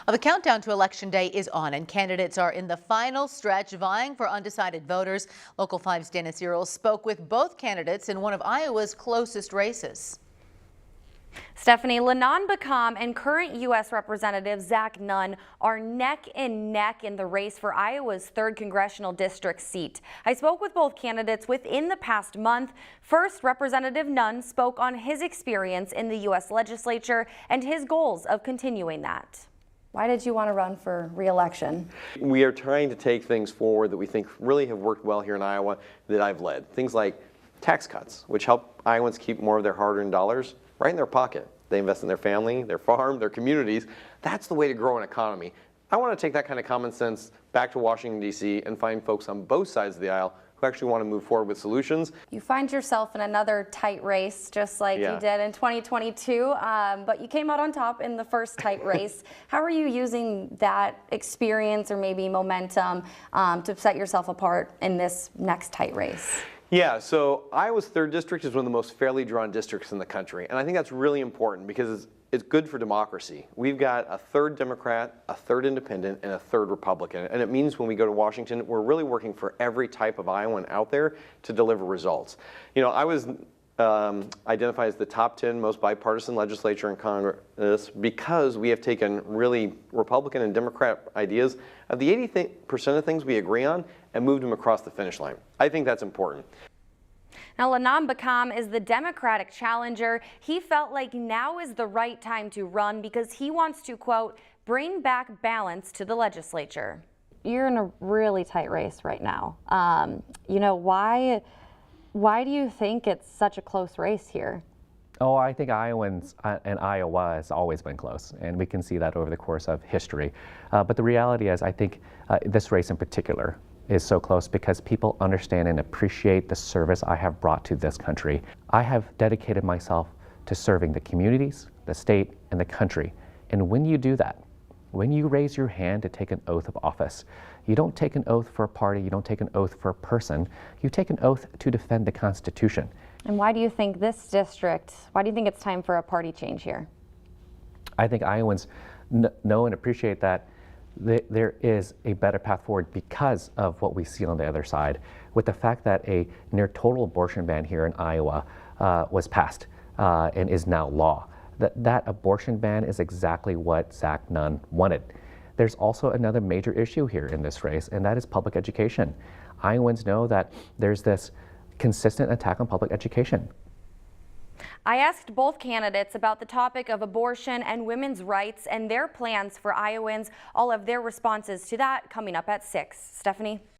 The countdown to Election Day is on, and candidates are in the final stretch vying for undecided voters. Local 5's Dennis Earls spoke with both candidates in one of Iowa's closest races. Stephanie, Nunn Baccam and current U.S. Representative Nunn are neck and neck in the race for Iowa's 3rd congressional district seat. I spoke with both candidates within the past month. First, Representative Nunn spoke on his experience in the U.S. legislature and his goals of continuing that. Why did you want to run for re-election? We are trying to take things forward that we think really have worked well here in Iowa that I've led. Things like tax cuts, which help Iowans keep more of their hard-earned dollars right in their pocket. They invest in their family, their farm, their communities. That's the way to grow an economy. I want to take that kind of common sense back to Washington, D.C. and find folks on both sides of the aisle who actually want to move forward with solutions. You find yourself in another tight race, just like you did in 2022, but you came out on top in the first tight race. How are you using that experience or maybe momentum to set yourself apart in this next tight race? Yeah, so Iowa's 3rd district is one of the most fairly drawn districts in the country, and I think that's really important because it's good for democracy. We've got a 3rd Democrat, a 3rd Independent, and a 3rd Republican, and it means when we go to Washington, we're really working for every type of Iowan out there to deliver results. You know, I was identified as the top 10 most bipartisan legislature in Congress because we have taken really Republican and Democrat ideas of the 80% of things we agree on and moved them across the finish line. I think that's important. Now, Nunn Baccam is the Democratic challenger. He felt like now is the right time to run because he wants to, quote, bring back balance to the legislature. You're in a really tight race right now. You know, why do you think it's such a close race here? Oh, I think Iowans and Iowa has always been close, and we can see that over the course of history. But the reality is, I think this race in particular is so close because people understand and appreciate the service I have brought to this country. I have dedicated myself to serving the communities, the state, and the country. And when you do that, when you raise your hand to take an oath of office, you don't take an oath for a party, you don't take an oath for a person, you take an oath to defend the Constitution. And why do you think this district, why do you think it's time for a party change here? I think Iowans know and appreciate that there is a better path forward because of what we see on the other side. With the fact that a near total abortion ban here in Iowa was passed and is now law. That abortion ban is exactly what Nunn wanted. There's also another major issue here in this race, and that is public education. Iowans know that there's this consistent attack on public education. I asked both candidates about the topic of abortion and women's rights and their plans for Iowans. All of their responses to that coming up at 6. Stephanie?